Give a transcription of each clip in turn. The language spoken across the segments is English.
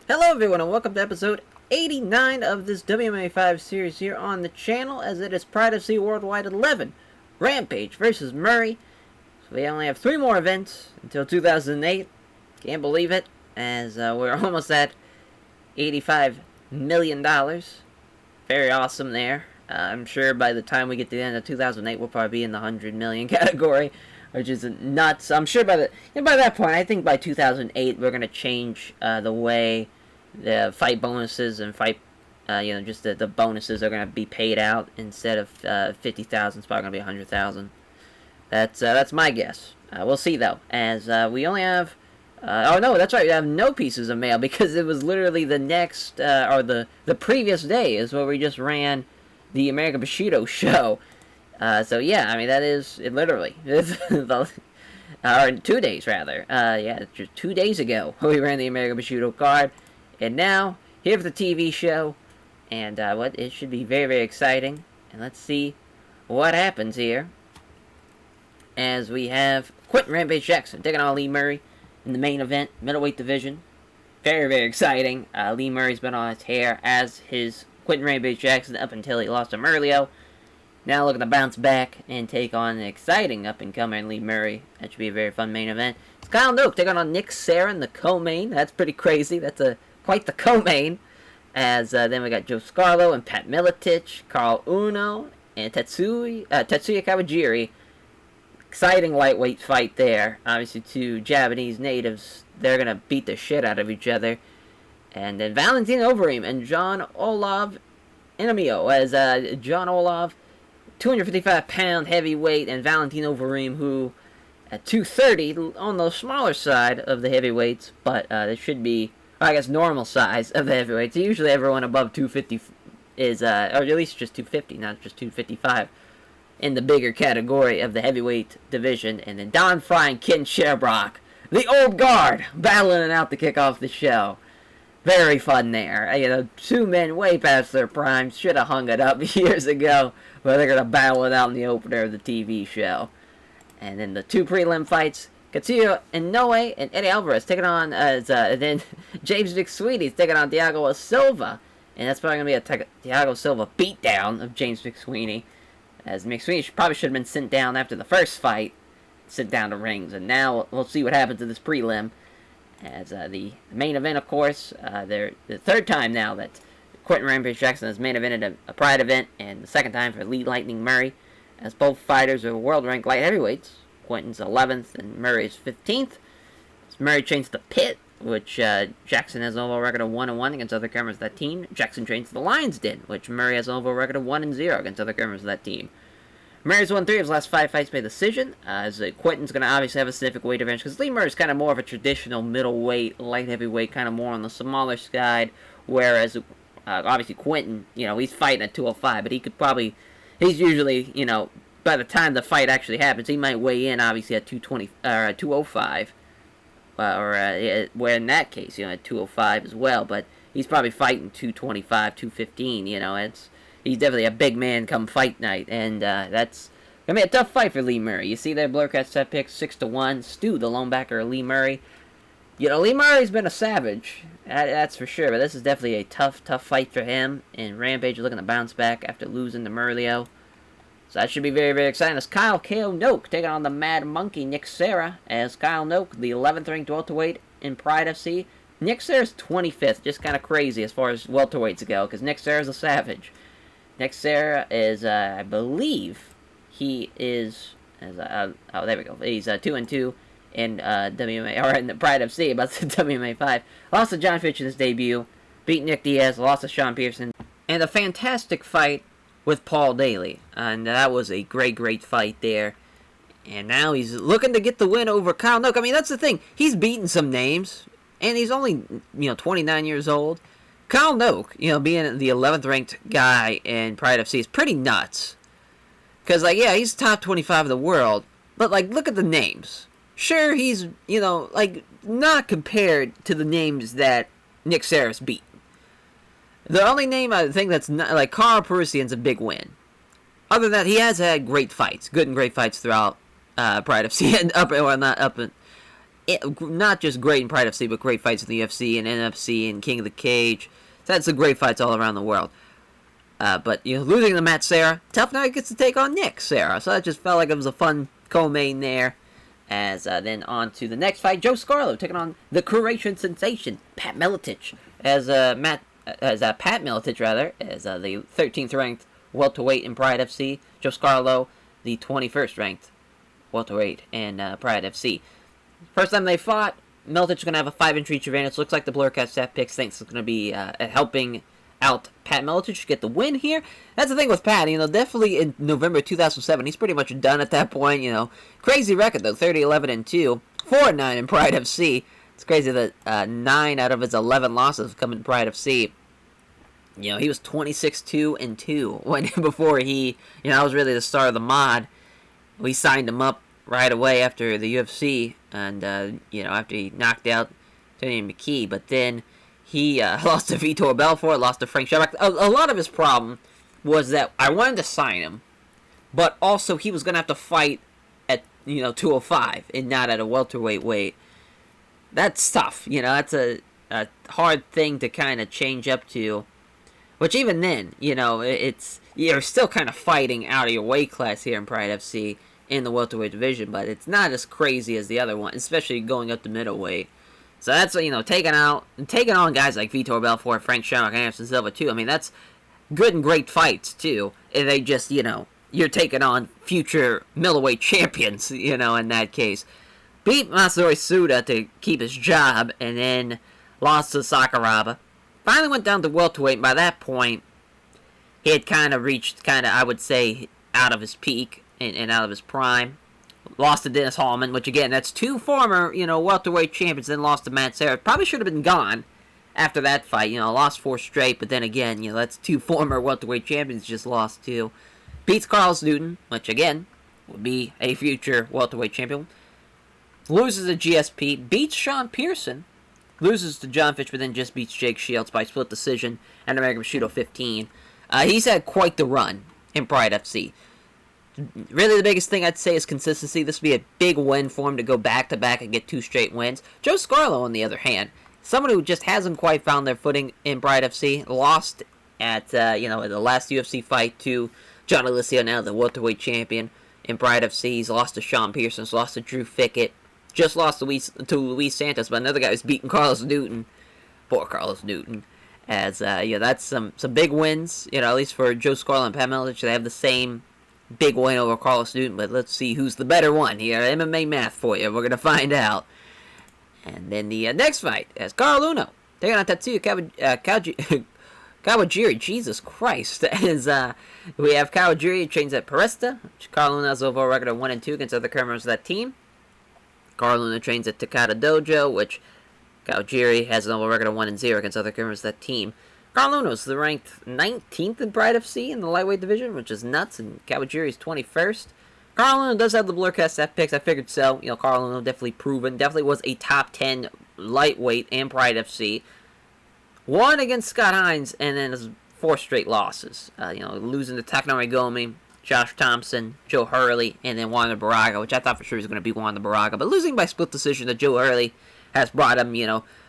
Hello everyone and welcome to episode 89 of this WMMA 5 series here on the channel, as it is Pride FC Worldwide 11, Rampage versus Murray. So we only have 3 more events until 2008, can't believe it, as we're almost at $85 million, very awesome there. I'm sure by the time we get to the end of 2008 we'll probably be in the 100 million category, which is nuts. I'm sure by that point, I think by 2008 we're going to change the way the fight bonuses and fight, just the bonuses are going to be paid out. Instead of 50,000, it's probably going to be 100,000. That's my guess. We'll see though, as we only have. Oh no, that's right. We have no pieces of mail because it was literally the next or the previous day is where we just ran the American Bushido show. So yeah, I mean that is it. Literally, or 2 days rather. Yeah, just 2 days ago we ran the American Bushido card. And now, here for the TV show, and it should be very, very exciting. And let's see what happens here. As we have Quentin Rampage Jackson taking on Lee Murray in the main event, middleweight division. Very, very exciting. Lee Murray's been on his tear as his Quentin Rampage Jackson up until he lost to Merlio. Now looking to bounce back and take on the exciting up-and-coming Lee Murray. That should be a very fun main event. It's Kyle Noak taking on Nick Serra in the co-main. That's pretty crazy. That's quite the co-main, as then we got Joe Scarlo and Pat Miletich, Carl Uno, and Tetsuya Kawajiri. Exciting lightweight fight there. Obviously, two Japanese natives. They're going to beat the shit out of each other. And then Valentin Overeem and John Olav Inamio, as John Olav, 255-pound heavyweight, and Valentin Overeem, who at 230, on the smaller side of the heavyweights, but it should be, I guess, normal size of the heavyweights. Usually everyone above 250 is, or at least just 250, not just 255, in the bigger category of the heavyweight division. And then Don Fry and Ken Shamrock, the old guard, battling it out to kick off the show. Very fun there. Two men way past their prime. Should have hung it up years ago, but they're going to battle it out in the opener of the TV show. And then the two prelim fights, Katsuya Inoue and Eddie Alvarez taking on, then James McSweeney's taking on Thiago Silva. And that's probably going to be a Thiago Silva beatdown of James McSweeney, as McSweeney probably should have been sent down after the first fight, sent down to rings. And now we'll see what happens to this prelim. As the main event, of course, the third time now that Quentin Rampage Jackson has main evented a Pride event, and the second time for Lee Lightning Murray, as both fighters are world-ranked light heavyweights. Quentin's 11th and Murray's 15th. As Murray trains the Pit, which Jackson has an overall record of 1-1 against other members of that team. Jackson trains the Lions Den, which Murray has an overall record of 1-0 against other members of that team. Murray's won 3 of his last 5 fights by decision, as Quentin's going to obviously have a significant weight advantage, because Lee Murray's kind of more of a traditional middleweight, light heavyweight, kind of more on the smaller side, whereas obviously Quentin, he's fighting at 205, but he's usually, by the time the fight actually happens, he might weigh in obviously at 220 or 205, where in that case, at 205 as well, but he's probably fighting 225, 215. He's definitely a big man come fight night, and that's gonna be a tough fight for Lee Murray. You see there, Blurcat set pick 6-1. Stu, the lone backer of Lee Murray. Lee Murray's been a savage, that's for sure, but this is definitely a tough fight for him. And Rampage is looking to bounce back after losing to Merlio. So that should be very, very exciting. As Kyle K.O. Noak taking on the Mad Monkey Nick Serra. As Kyle Noak, the 11th ranked welterweight in Pride FC. Nick Serra's 25th, just kind of crazy as far as welterweights go, because Nick Serra's a savage. Nick Serra is, I believe, he is, there we go. He's 2-2 in WMA, or in the Pride FC, about the WMA 5. Lost to John Fitch in his debut, beat Nick Diaz, lost to Sean Pearson, and a fantastic fight with Paul Daly. And that was a great, great fight there. And now he's looking to get the win over Kyle Noak. I mean, that's the thing. He's beaten some names, and he's only, 29 years old. Kyle Noak, being the 11th ranked guy in Pride FC is pretty nuts. Because, he's top 25 of the world, but, look at the names. Sure, he's, not compared to the names that Nick Serra's beat. The only name I think that's not, Carl Perusian's a big win. Other than that, he has had great fights, good and great fights throughout Pride FC, not just great in Pride FC, but great fights in the UFC and NFC and King of the Cage. So that's some great fights all around the world. But, losing to Matt Serra, Tough Night gets to take on Nick Serra. So that just felt like it was a fun co-main there. As then on to the next fight, Joe Scarlo taking on the Croatian sensation, Pat Miletich. As Pat Miletich, as the 13th ranked welterweight in Pride FC. Joe Scarlo, the 21st ranked welterweight in Pride FC. First time they fought, Miletich is going to have a 5-inch reach advantage. Looks like the Blurcast Stat Picks thinks it's going to be helping out Pat Miletich to get the win here. That's the thing with Pat, definitely in November 2007, he's pretty much done at that point, Crazy record, though, 30-11-2, 4-9 in Pride FC. It's crazy that 9 out of his 11 losses come in Pride FC. He was 26-2-2 before he, was really the star of the mod. We signed him up right away after the UFC, and, after he knocked out Tony McKee, but then he lost to Vitor Belfort, lost to Frank Shabak. A lot of his problem was that I wanted to sign him, but also he was going to have to fight at, 205 and not at a welterweight weight. That's tough, that's a hard thing to kind of change up to, which even then, you're still kind of fighting out of your weight class here in Pride FC in the welterweight division, but it's not as crazy as the other one, especially going up to middleweight. So that's, taking on guys like Vitor Belfort, Frank Shamrock, and Anderson Silva, too. I mean, that's good and great fights, too. And they just, you're taking on future middleweight champions, in that case. Beat Masatori Suda to keep his job, and then lost to Sakuraba. Finally went down to welterweight, and by that point, he had kind of reached, I would say, out of his peak and out of his prime. Lost to Dennis Hallman, which again, that's 2 former, welterweight champions, then lost to Matt Serra. Probably should have been gone after that fight, lost 4 straight, but then again, that's 2 former welterweight champions just lost to. Beats Carlos Newton, which again, would be a future welterweight champion. Loses to GSP, beats Sean Pearson, loses to John Fitch, but then just beats Jake Shields by split decision and American Bushido 15. He's had quite the run in Pride FC. Really, the biggest thing I'd say is consistency. This would be a big win for him to go back-to-back and get 2 straight wins. Joe Scarlo, on the other hand, someone who just hasn't quite found their footing in Pride FC, lost at, the last UFC fight to John Alicio, now the welterweight champion in Pride FC. He's lost to Sean Pearson, he's lost to Drew Fickett, just lost to Luis Santos, but another guy who's beaten Carlos Newton. Poor Carlos Newton. As, that's some big wins, at least for Joe Scarlo and Pat Miletich. They have the same big win over Carlos Newton, but let's see who's the better one here. MMA math for you. We're going to find out. And then the next fight is Carl Uno taking on Tatsuya Kawajiri. Jesus Christ. As we have Kawajiri, who trains at Paresta. Carl Uno has an overall record of 1-2 against other members of that team. Carl Uno trains at Takada Dojo, which Kawajiri has an overall record of 1-0 against other members of that team. Carl Uno's the ranked 19th in Pride FC in the lightweight division, which is nuts, and Kawajiri's 21st. Carl Uno does have the Blurcast Stat Picks. I figured so. Carl Uno definitely proven. Definitely was a top 10 lightweight in Pride FC. Won against Scott Hines, and then his 4 straight losses. Losing to Takanori Gomi, Josh Thompson, Joe Hurley, and then Wanda Baraga, which I thought for sure was going to be Wanda Baraga. But losing by split decision to Joe Hurley has brought him,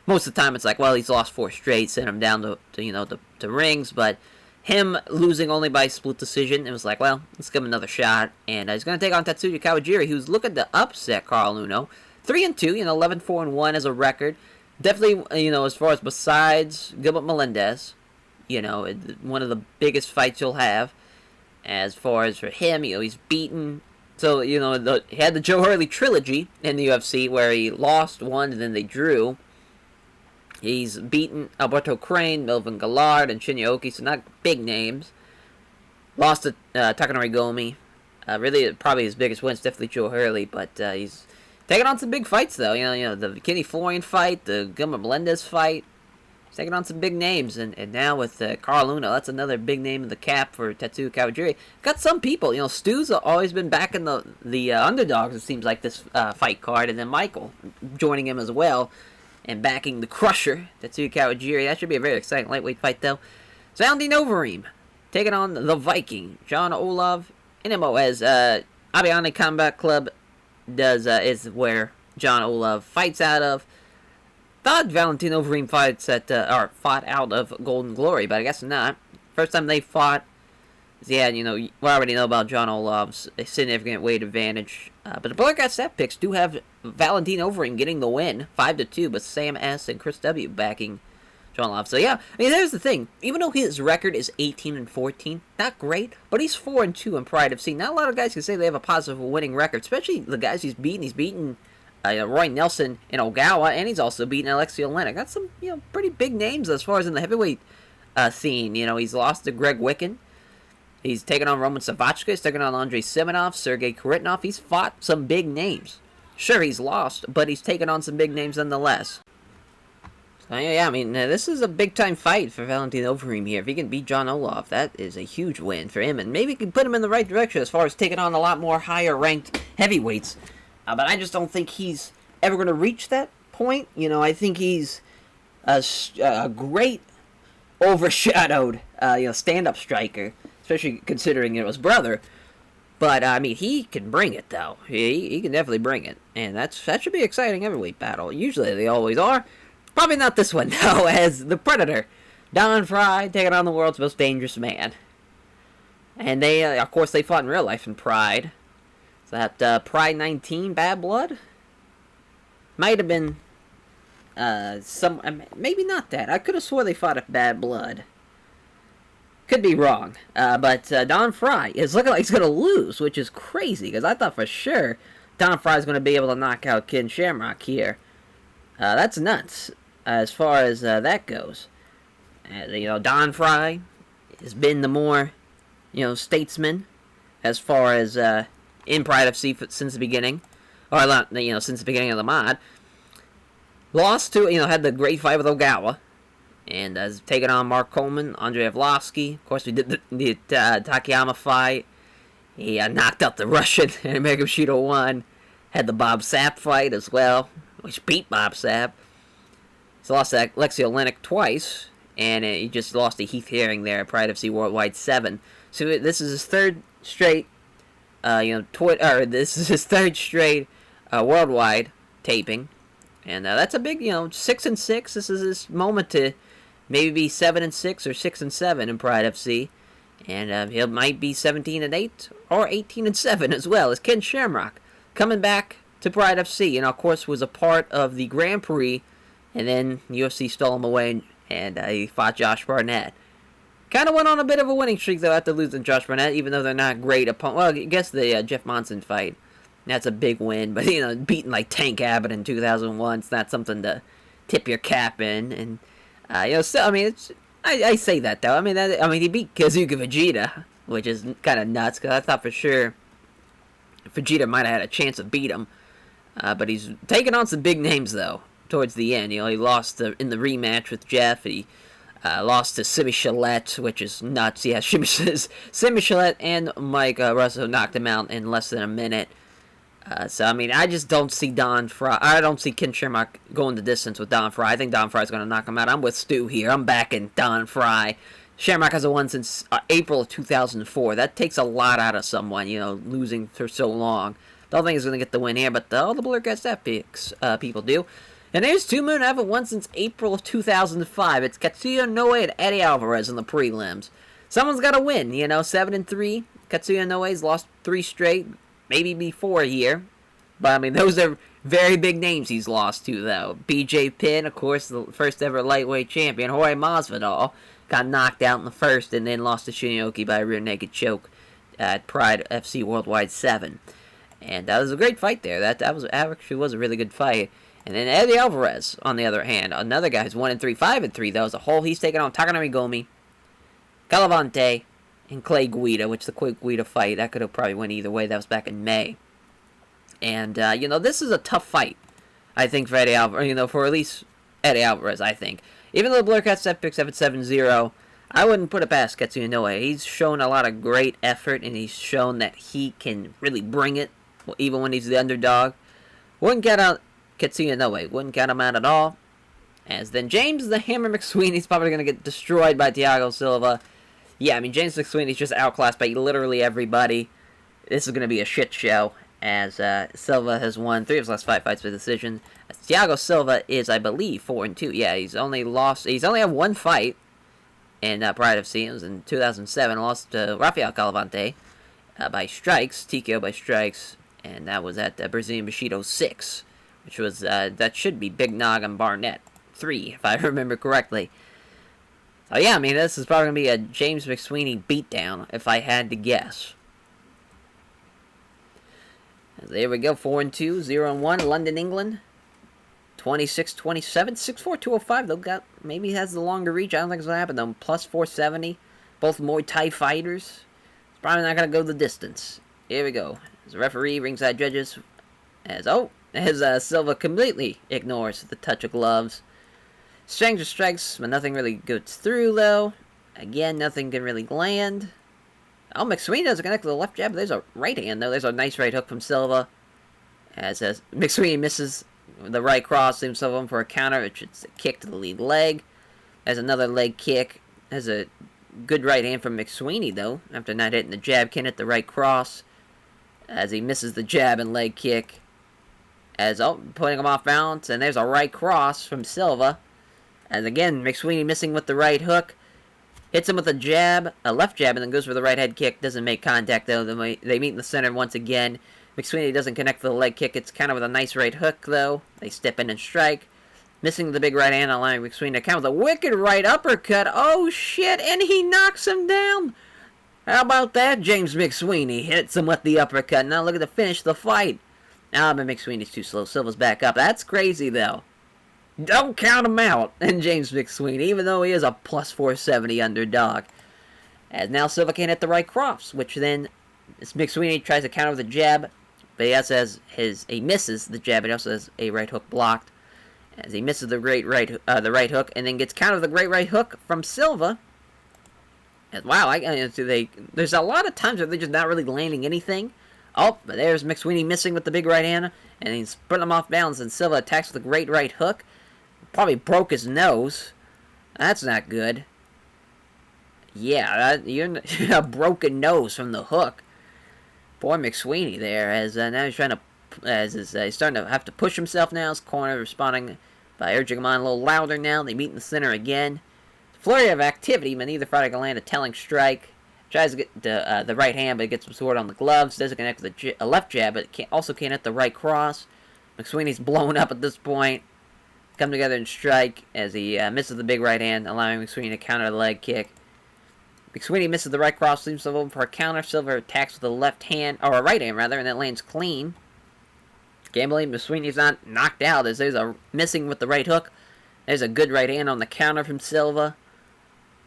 most of the time it's like, well, he's lost 4 straight, sent him down to rings, but him losing only by split decision, it was like, well, let's give him another shot, and he's going to take on Tatsuya Kawajiri, who's looking to upset Carl Uno. 3-2, 11-4-1 as a record. Definitely, as far as besides Gilbert Melendez, one of the biggest fights you'll have. As far as for him, he's beaten. So, he had the Joe Hurley trilogy in the UFC where he lost 1 and then they drew. He's beaten Alberto Crane, Melvin Gallard, and Shinya Oki, so not big names. Lost to Takanori Gomi. Really, probably his biggest win is definitely Joe Hurley, but he's taking on some big fights, though. The Kenny Florian fight, the Gilbert Melendez fight. He's taking on some big names, and now with Carl Uno, that's another big name in the cap for Tatsuya Kawajiri. Got some people, Stu's always been backing the underdogs, it seems like, this fight card, and then Michael joining him as well, and backing the crusher, Tatsuya Kawajiri. That should be a very exciting lightweight fight, though. Sounding Overeem, taking on the Viking, John Olav Inemo, as Abiani Combat Club is where John Olaf fights out of. Thought Valentino Overeem fought out of Golden Glory, but I guess not. First time they fought, yeah, we already know about John Olaf's significant weight advantage. But the Blur Got Step picks do have Valentino Overeem getting the win, 5-2, but Sam S. and Chris W. backing John Olaf. So yeah, I mean, there's the thing. Even though his record is 18-14, not great, but he's 4-2 in Pride FC. Not a lot of guys can say they have a positive winning record, especially the guys he's beaten. He's beaten Roy Nelson in Ogawa, and he's also beaten Alexei Olenek. That's some pretty big names as far as in the heavyweight scene. He's lost to Greg Wicken. He's taken on Roman Savachka. He's taken on Andrei Simonov, Sergei Kharitonov. He's fought some big names. Sure, he's lost, but he's taken on some big names nonetheless. So, yeah, I mean, this is a big-time fight for Valentino Overeem here. If he can beat John Olaf, that is a huge win for him, and maybe can put him in the right direction as far as taking on a lot more higher-ranked heavyweights. But I just don't think he's ever going to reach that point. I think he's a great overshadowed, stand-up striker, especially considering it was brother. But, I mean, he can bring it, though. He can definitely bring it. And that should be an exciting heavyweight battle. Usually they always are. Probably not this one, though, as the Predator, Don Fry, taking on the world's most dangerous man. And they, of course, they fought in real life in Pride. So that Pride 19, Bad Blood? Might have been maybe not that. I could have swore they fought at Bad Blood. Could be wrong. But Don Fry is looking like he's going to lose, which is crazy, because I thought for sure Don Fry's going to be able to knock out Ken Shamrock here. That's nuts, as far as that goes. Don Fry has been the more, statesman, as far as in Pride FC since the beginning. Or, since the beginning of the mod. Lost to, had the great fight with Ogawa. And has taken on Mark Coleman, Andrei Avlovsky. Of course, we did the Takayama fight. He knocked out the Russian, and Mega Bushido won. Had the Bob Sapp fight as well, which beat Bob Sapp. He's lost to Alexei Olenek twice, and he just lost to Heath Herring there at Pride FC Worldwide 7. So this is his third straight, this is his third straight worldwide taping. And that's a big, 6-6. This is his moment to maybe be 7-6 or 6-7 in Pride FC. And he might be 17-8 or 18-7 as well as Ken Shamrock coming back to Pride FC. And of course was a part of the Grand Prix. And then UFC stole him away and he fought Josh Barnett. Kind of went on a bit of a winning streak though after losing Josh Barnett, even though they're not great opponents. Well, I guess the Jeff Monson fight. That's a big win, but, beating, like, Tank Abbott in 2001, it's not something to tip your cap in, and, I mean, I say that, though, he beat Kazuka Vegeta, which is kind of nuts, because I thought for sure Vegeta might have had a chance to beat him, but he's taking on some big names, though, towards the end. He lost in the rematch with Jeff, he lost to Simi Chalette, which is nuts. Yeah, Simi Chalette and Mike Russo knocked him out in less than a minute. I just don't see Don Fry. I don't see Ken Shamrock going the distance with Don Fry. I think Don Fry's going to knock him out. I'm with Stu here. I'm backing Don Fry. Shamrock hasn't won since April of 2004. That takes a lot out of someone, losing for so long. Don't think he's going to get the win here, but all the Blur Got Step picks people do. And there's two men who haven't won since April of 2005. It's Katsuya Inoue and Eddie Alvarez in the prelims. Someone's got to win, 7-3. Katsuya Inoue's lost 3 straight. Maybe before here. But, those are very big names he's lost to, though. BJ Penn, of course, the first ever lightweight champion. Jorge Masvidal got knocked out in the first and then lost to Shinyoki by a rear naked choke at Pride FC Worldwide 7. And that was a great fight there. That actually was a really good fight. And then Eddie Alvarez, on the other hand, another guy who's 1-3, 5-3, though, as a whole. He's taking on Takanori Gomi, Galavante, and Clay Guida, which the Clay Guida fight, that could have probably went either way. That was back in May. And, this is a tough fight, I think, for Eddie Alvarez, for at least Eddie Alvarez, I think. Even though the Blur Got Step picks up at 7-0, I wouldn't put it past Katsuya Inoue. He's shown a lot of great effort, and he's shown that he can really bring it, even when he's the underdog. Wouldn't count out Katsuya Inoue. Wouldn't count him out at all. As then James the Hammer McSweeney's probably going to get destroyed by Thiago Silva. Yeah, James McSweeney's just outclassed by literally everybody. This is going to be a shit show. as Silva has won 3 of his last 5 fights by decision. Thiago Silva is, I believe, 4-2. Yeah, he's only had 1 fight in Pride of Sea. It was in 2007. Lost to Rafael Calavante by strikes, TKO by strikes, and that was at Brazilian Bushido 6, which was, that should be Big Nog and Barnett 3, if I remember correctly. So yeah, I mean, this is probably going to be a James McSweeney beatdown, if I had to guess. There we go, 4-2, 0-1, London, England. 26-27, 6'4", 205. Though maybe has the longer reach. I don't think it's gonna happen though. Plus 470. Both Muay Thai fighters. It's probably not gonna go the distance. Here we go. As a referee, ringside judges, as Silva completely ignores the touch of gloves. Strength of strikes, but nothing really goes through though. Again, nothing can really land. Oh, McSweeney doesn't connect to the left jab, but there's a right hand, though. There's a nice right hook from Silva. As McSweeney misses the right cross, leaves Silva in for a counter, which is a kick to the lead leg. There's another leg kick. There's a good right hand from McSweeney, though, after not hitting the jab. Can't hit the right cross, as he misses the jab and leg kick. Putting him off balance, and there's a right cross from Silva. As again, McSweeney missing with the right hook. Hits him with a jab, a left jab, and then goes for the right head kick. Doesn't make contact, though. They meet in the center once again. McSweeney doesn't connect for the leg kick. It's kind of with a nice right hook, though. They step in and strike. Missing the big right hand, allowing McSweeney to count with a wicked right uppercut. Oh, shit, and he knocks him down. How about that, James McSweeney? Hits him with the uppercut. Now look at the finish of the fight. But McSweeney's too slow. Silva's back up. That's crazy, though. Don't count him out, and James McSweeney, even though he is a plus 470 underdog. As now Silva can't hit the right cross, which then McSweeney tries to counter with a jab, but he also has he misses the jab, but he also has a right hook blocked. As he misses the right hook, and then gets countered with a great right hook from Silva. And wow, there's a lot of times where they're just not really landing anything. Oh, but there's McSweeney missing with the big right hand, and he's putting him off balance, and Silva attacks with a great right hook. Probably broke his nose. That's not good. Yeah, you're a broken nose from the hook. Poor McSweeney there, as now he's trying to, he's starting to have to push himself now. His corner responding by urging him on a little louder now. They meet in the center again. Flurry of activity, but neither fighter can land a telling strike. Tries to get the right hand, but it gets absorbed on the gloves. Doesn't connect with a left jab, but also can't hit the right cross. McSweeney's blown up at this point. Come together and strike as he misses the big right hand, allowing McSweeney to counter the leg kick. McSweeney misses the right cross, leaves Silva open for a counter. Silva attacks with a left hand, or a right hand rather, and that lands clean. Can't believe McSweeney's not knocked out, as there's a missing with the right hook. There's a good right hand on the counter from Silva.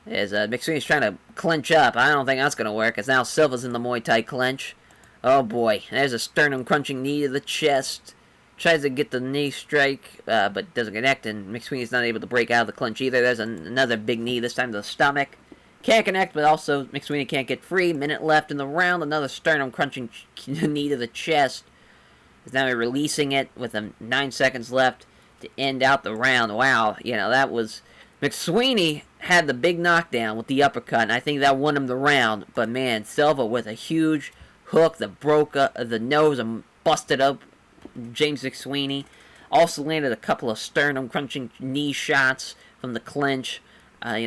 As McSweeney's trying to clinch up. I don't think that's going to work, as now Silva's in the Muay Thai clinch. Oh boy, there's a sternum-crunching knee to the chest. Tries to get the knee strike, but doesn't connect, and McSweeney's not able to break out of the clinch either. There's another big knee, this time to the stomach. Can't connect, but also McSweeney can't get free. Minute left in the round. Another sternum-crunching knee to the chest. He's now releasing it with 9 seconds left to end out the round. Wow, that was... McSweeney had the big knockdown with the uppercut, and I think that won him the round. But man, Silva with a huge hook that broke the nose and busted up James McSweeney. Also landed a couple of sternum-crunching knee shots from the clinch.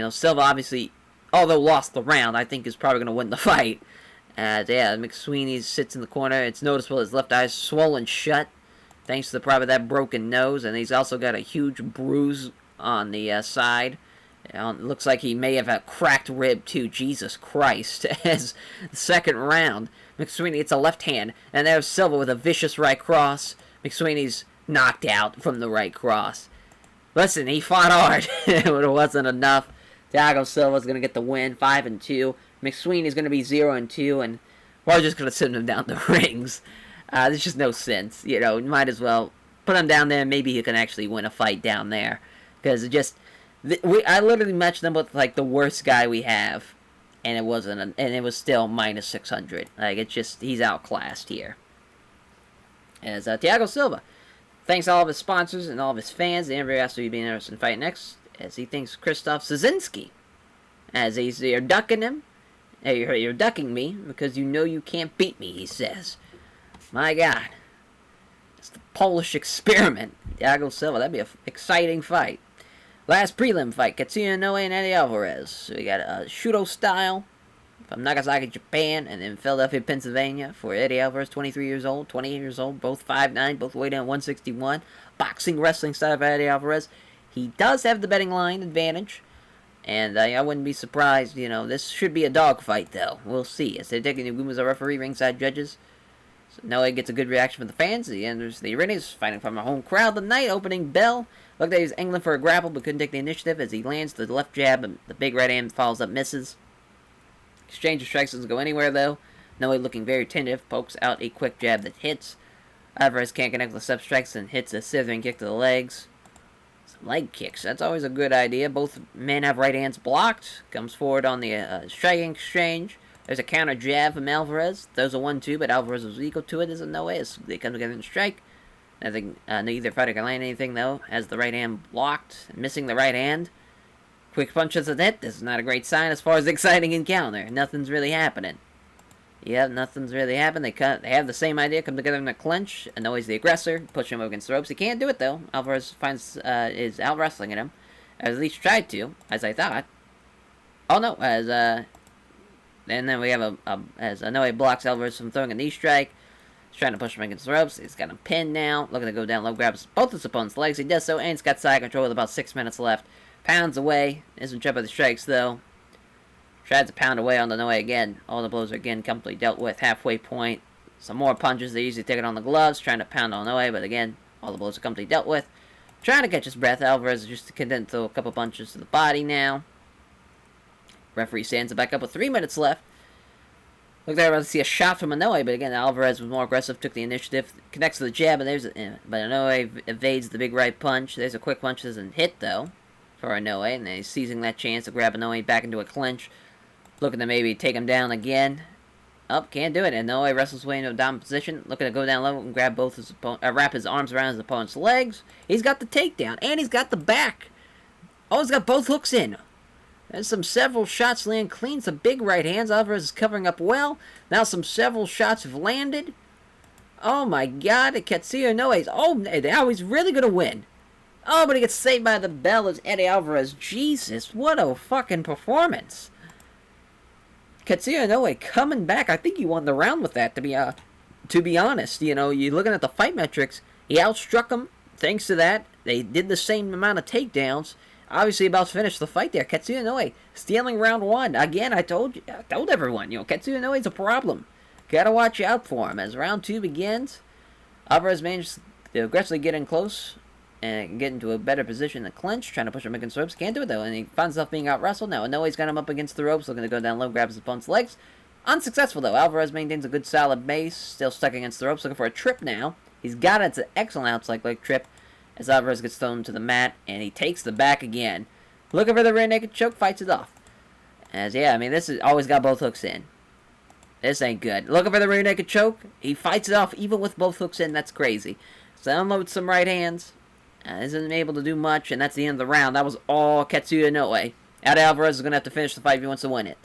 Silva obviously, although lost the round, I think is probably going to win the fight. McSweeney sits in the corner. It's noticeable his left eye is swollen shut, thanks to probably that broken nose, and he's also got a huge bruise on the side. It looks like he may have a cracked rib too. Jesus Christ. As the second round, McSweeney hits a left hand, and there's Silva with a vicious right cross. McSweeney's knocked out from the right cross. Listen, he fought hard, but it wasn't enough. Thiago Silva's going to get the win, 5-2. McSweeney's going to be 0-2, and we're just going to send him down the rings. There's just no sense. Might as well put him down there, and maybe he can actually win a fight down there. Because I literally matched them with like the worst guy we have, and it wasn't, and it was still minus 600. Like he's outclassed here. As Thiago Silva thanks all of his sponsors and all of his fans. The interview has to be interested in fight next, as he thanks Krzysztof Szynski, as you're ducking him. Hey, you're ducking me because you know you can't beat me, he says. My God. It's the Polish experiment. Thiago Silva. That'd be an exciting fight. Last prelim fight. Katsuya Inoue and Eddie Alvarez. So we got a Shudo style from Nagasaki, Japan, and then Philadelphia, Pennsylvania for Eddie Alvarez, 23 years old, 28 years old, both 5'9", both weighed in at 161. Boxing, wrestling style of Eddie Alvarez. He does have the betting line advantage, and I wouldn't be surprised, this should be a dogfight, though. We'll see. As they're taking Nagumo as a referee, ringside judges. So Noe gets a good reaction from the fans. He enters the arena. He's fighting from a home crowd tonight. Opening bell. Looked like he was angling for a grapple, but couldn't take the initiative as he lands the left jab, and the big right hand follows up, misses. Exchange of strikes doesn't go anywhere, though. Noe looking very tentative, pokes out a quick jab that hits. Alvarez can't connect with the step strikes and hits a slithering kick to the legs. Some leg kicks. That's always a good idea. Both men have right hands blocked. Comes forward on the striking exchange. There's a counter jab from Alvarez. Throws a 1-2, but Alvarez was equal to it. There's no way. They come together and strike. Neither fighter can land anything, though. Has the right hand blocked. Missing the right hand. Quick punches at it. This is not a great sign as far as the exciting encounter. Nothing's really happening. Yeah, nothing's really happened. They have the same idea. Come together in a clinch. Inoue's the aggressor. Push him up against the ropes. He can't do it, though. Alvarez is out-wrestling at him. At least tried to, as I thought. Oh, no. And then we have as Inoue blocks Alvarez from throwing a knee strike. He's trying to push him against the ropes. He's got him pinned now. Looking to go down low. Grabs both his opponent's legs. He does so, and he's got side control with about 6 minutes left. Pounds away. Isn't trapped by the strikes, though. Tries to pound away on the Inoue again. All the blows are again comfortably dealt with. Halfway point. Some more punches. They usually take it on the gloves. Trying to pound on Inoue, but again, all the blows are comfortably dealt with. Trying to catch his breath. Alvarez is just content to throw a couple punches to the body now. Referee stands it back up with 3 minutes left. Looked like I to see a shot from Inoue, but again, Alvarez was more aggressive, took the initiative, connects to the jab, and but Inoue evades the big right punch. There's a quick punch, doesn't hit, though, for Inoue, and then he's seizing that chance to grab Inoue back into a clinch. Looking to maybe take him down again. Up, can't do it. Inoue wrestles way into a dominant position. Looking to go down level and grab both his wrap his arms around his opponent's legs. He's got the takedown, and he's got the back. Oh, he's got both hooks in. There's several shots land clean. Some big right hands. Alvarez is covering up well. Now several shots have landed. Oh my God. Katsuya Inoue. Oh, now he's really going to win. Oh, but he gets saved by the bell as Eddie Alvarez. Jesus, what a fucking performance. Katsuya Inoue coming back. I think he won the round with that, to be honest. You're looking at the fight metrics. He outstruck him. Thanks to that, they did the same amount of takedowns. Obviously about to finish the fight there. Katsuya Inoue stealing round one. Again, I told everyone, Katsuya Inoue's a problem. Gotta watch out for him. As round two begins, Alvarez manages to aggressively get in close and get into a better position to clinch, trying to push him against the ropes. Can't do it, though, and he finds himself being out-wrestled. Now, Inoue's got him up against the ropes, looking to go down low, grabs his opponent's legs. Unsuccessful, though. Alvarez maintains a good, solid base, still stuck against the ropes, looking for a trip now. He's got it. It's an excellent outside leg trip as Alvarez gets thrown to the mat, and he takes the back again. Looking for the rear naked choke, fights it off. This has always got both hooks in. This ain't good. Looking for the rear naked choke, he fights it off even with both hooks in. That's crazy. So unloads some right hands. Isn't able to do much, and that's the end of the round. That was all Katsuya Inoue. Eddie Alvarez is going to have to finish the fight if he wants to win it.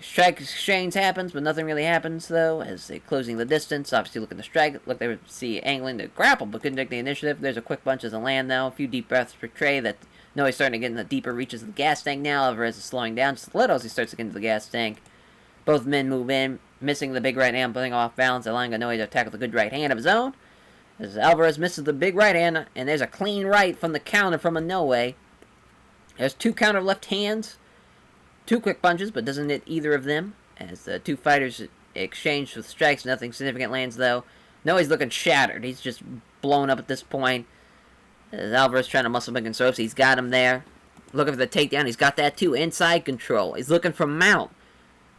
Strike exchange happens, but nothing really happens, though, as they're closing the distance. Obviously looking to strike. Look, they would see angling to grapple, but couldn't take the initiative. There's a quick punch as a land, though. A few deep breaths portray that Inoue starting to get in the deeper reaches of the gas tank now. Alvarez is slowing down just a little as he starts to get into the gas tank. Both men move in, missing the big right hand, putting off balance, allowing Inoue to attack with a good right hand of his own. As Alvarez misses the big right hand, and there's a clean right from the counter from Inoue. There's two counter left hands. Two quick punches, but doesn't hit either of them. As the two fighters exchange with strikes, nothing significant lands, though. Inoue's looking shattered. He's just blown up at this point. As Alvarez trying to muscle him against ropes, he's got him there. Looking for the takedown, he's got that too. Inside control. He's looking for mount.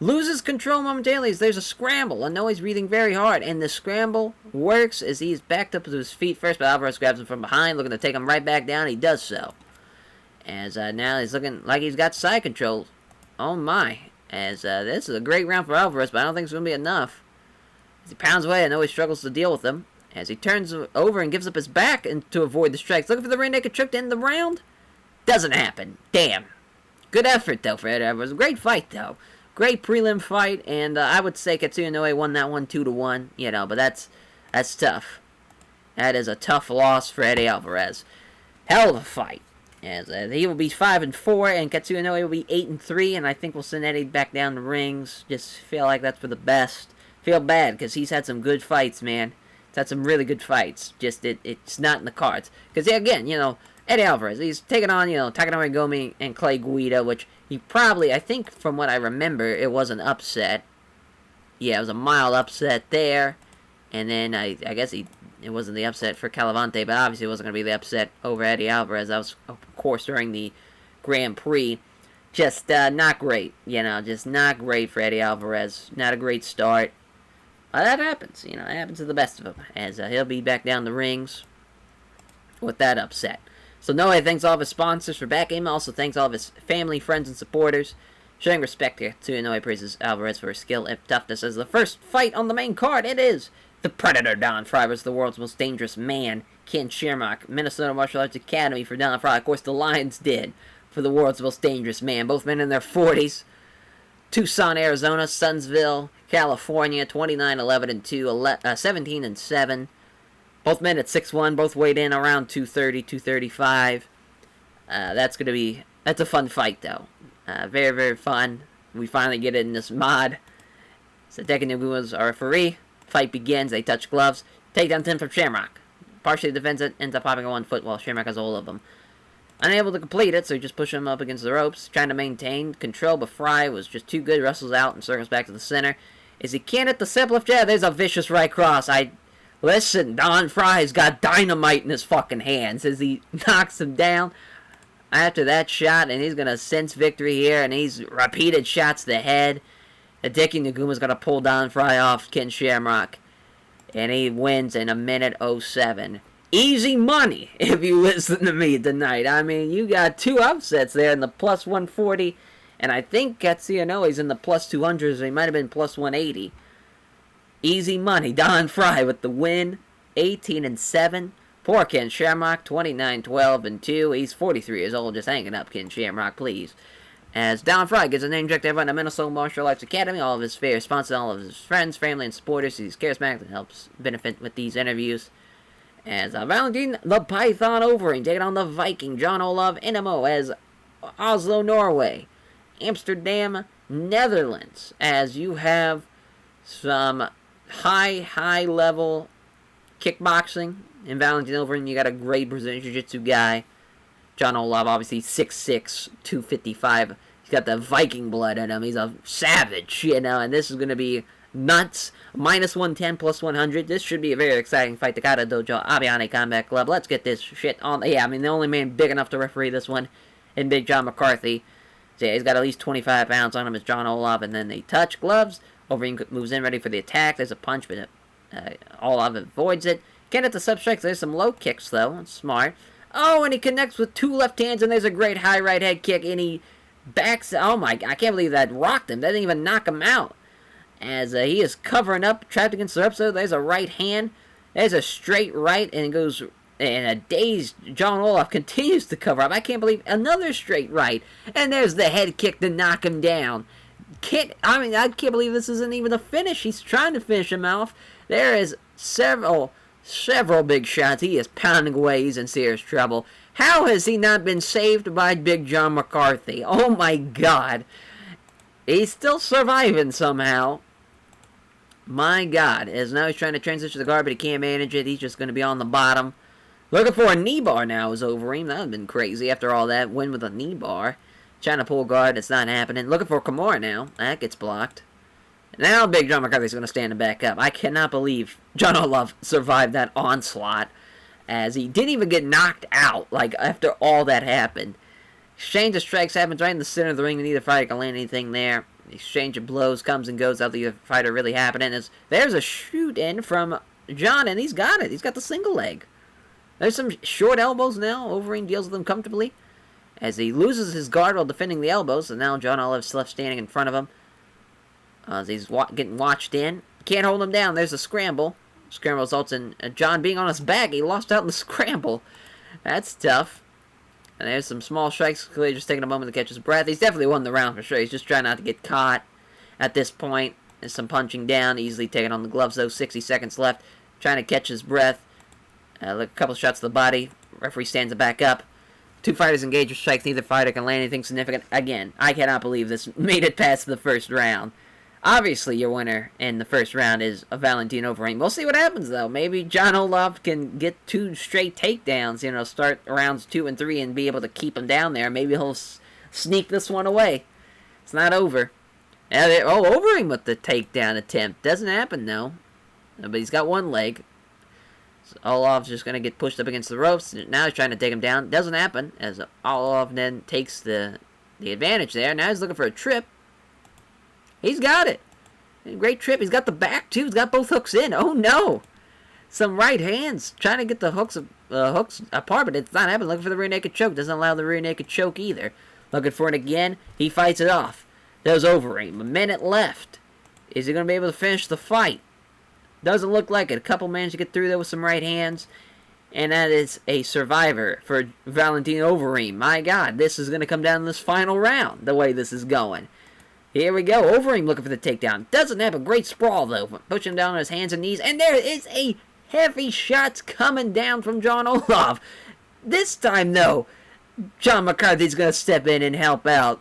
Loses control momentarily as there's a scramble. Inoue's breathing very hard, and the scramble works as he's backed up to his feet first, but Alvarez grabs him from behind, looking to take him right back down. He does so. As now he's looking like he's got side control. Oh my. As this is a great round for Alvarez, but I don't think it's going to be enough. As he pounds away, Inoue struggles to deal with him. As he turns over and gives up his back to avoid the strikes. Looking for the rear naked choke to end the round. Doesn't happen. Damn. Good effort, though, for Eddie Alvarez. Great fight, though. great prelim fight, and I would say Katsuya Inoue won that one 2-1, you know, but that's tough. That is a tough loss for Eddie Alvarez. Hell of a fight. As he will be 5-4, and Katsuya Inoue will be 8-3, and I think we'll send Eddie back down the rings. Just feel like that's for the best. Feel bad, because he's had some good fights, man. He's had some really good fights. Just, it's not in the cards. Because, again, you know, Eddie Alvarez, he's taking on, you know, Takanori Gomi and Clay Guida, which he probably, I think, from what I remember, it was an upset. Yeah, it was a mild upset there. And then, I guess it wasn't the upset for Calavante, but obviously it wasn't going to be the upset over Eddie Alvarez. That was, of course, during the Grand Prix. Just not great, you know, just not great for Eddie Alvarez. Not a great start. But that happens, you know, it happens to the best of them. As he'll be back down the rings with that upset. So Inoue thanks all of his sponsors for backing him. Also thanks all of his family, friends, and supporters. Showing respect to Inoue praises Alvarez for his skill and toughness. As the first fight on the main card, it is the Predator Don Frye versus the world's most dangerous man, Ken Shamrock. Minnesota Martial Arts Academy for Don Frye. Of course, the Lions did for the world's most dangerous man. Both men in their 40s. Tucson, Arizona, Sunnyvale, California, 29-11-2, 17-7. Both men at 6'1", both weighed in around 230, 235. That's a fun fight, though. Very, very fun. We finally get it in this mod. Sadeki Naguma's our referee. Fight begins. They touch gloves. Takedown 10 from Shamrock. Partially defends it. Ends up popping on 1 foot while Shamrock has all of them. Unable to complete it, so he just pushed him up against the ropes. Trying to maintain control, but Frye was just too good. Wrestles out and circles back to the center. As he can't hit the step left jab, there's a vicious right cross. Listen, Don Frye's got dynamite in his fucking hands as he knocks him down after that shot, and he's going to sense victory here, and he's repeated shots to the head. Hideki Naguma's going to pull Don Frye off Ken Shamrock, and he wins in 1:07. Easy money, if you listen to me tonight. I mean, you got 2 upsets there in the plus 140, and I think Katsuya Inoue's in the plus 200s, or he might have been plus 180. Easy money. Don Frye with the win, 18-7. Poor Ken Shamrock, 29-12-2. He's 43 years old, just hanging up, Ken Shamrock, please. As Don Frye gives a name check to everyone at Minnesota Martial Arts Academy, all of his fair sponsors, all of his friends, family, and supporters. He's charismatic and helps benefit with these interviews. As Valentin the Python Overing taking on the Viking, John Olav Inemo, as Oslo, Norway. Amsterdam, Netherlands, as you have some high level kickboxing in Valentin Overing. You got a great Brazilian Jiu-Jitsu guy. John Olav, obviously 6'6", 255. He's got the Viking blood in him. He's a savage, you know, and this is going to be nuts. Minus 110, plus 100. This should be a very exciting fight. Takada Dojo, Abiane Combat Club. Let's get this shit on. Yeah, I mean, the only man big enough to referee this one in Big John McCarthy. So yeah, he's got at least 25 pounds on him as John Olav, and then they touch gloves. Overing moves in ready for the attack. There's a punch, but Olav avoids it. Can't hit the sub-strikes. There's some low kicks, though. That's smart. Oh, and he connects with 2 left hands, and there's a great high right head kick, and he backs. Oh, my, I can't believe that rocked him. That didn't even knock him out. As he is covering up, trapped against the ropes, so there's a right hand. There's a straight right, and it goes. And a dazed John Olav continues to cover up. I can't believe another straight right. And there's the head kick to knock him down. I can't believe this isn't even a finish. He's trying to finish him off. There is several big shots. He is pounding away. He's in serious trouble. How has he not been saved by Big John McCarthy? Oh my God. He's still surviving somehow. My God. As now he's trying to transition to the guard, but he can't manage it. He's just going to be on the bottom. Looking for a knee bar now is Overeem. That would have been crazy after all that. Win with a knee bar. Trying to pull guard. It's not happening. Looking for Kimura now. That gets blocked. Now Big John McCarthy's going to stand and back up. I cannot believe John Olav survived that onslaught. As he didn't even get knocked out. Like, after all that happened. Exchange of strikes happens right in the center of the ring. Neither fighter can land anything there. The exchange of blows comes and goes without the fighter really happening. There's a shoot in from John, and he's got it. He's got the single leg. There's some short elbows now. Overeem deals with them comfortably. As he loses his guard while defending the elbows. And now John Olive's left standing in front of him. As he's getting watched in. Can't hold him down. There's a scramble. Scramble results in John being on his back. He lost out in the scramble. That's tough. And there's some small strikes. Clearly just taking a moment to catch his breath. He's definitely won the round for sure. He's just trying not to get caught. at this point. There's some punching down, easily taking on the gloves though. 60 seconds left, trying to catch his breath. A couple shots to the body. Referee stands it back up. Two fighters engage with strikes. Neither fighter can land anything significant. Again, I cannot believe this made it past the first round. Obviously, your winner in the first round is a Valentino Overeem. We'll see what happens, though. Maybe John Olaf can get 2 straight takedowns, start rounds 2 and 3 and be able to keep him down there. Maybe he'll sneak this one away. It's not over. Overeem with the takedown attempt. Doesn't happen, though. But he's got one leg. So Olaf's just going to get pushed up against the ropes. Now he's trying to take him down. Doesn't happen, as Olaf then takes the advantage there. Now he's looking for a trip. He's got it. Great trip. He's got the back, too. He's got both hooks in. Oh, no. Some right hands. Trying to get the hooks apart, but it's not happening. Looking for the rear naked choke. Doesn't allow the rear naked choke either. Looking for it again. He fights it off. Does Overeem. A minute left. Is he going to be able to finish the fight? Doesn't look like it. A couple managed to get through there with some right hands. And that is a survivor for Valentino Overeem. My God, this is going to come down in this final round, the way this is going. Here we go. Overeem looking for the takedown. Doesn't have a great sprawl, though. Pushing him down on his hands and knees. And there is a heavy shots coming down from John Olaf. This time, though, John McCarthy's going to step in and help out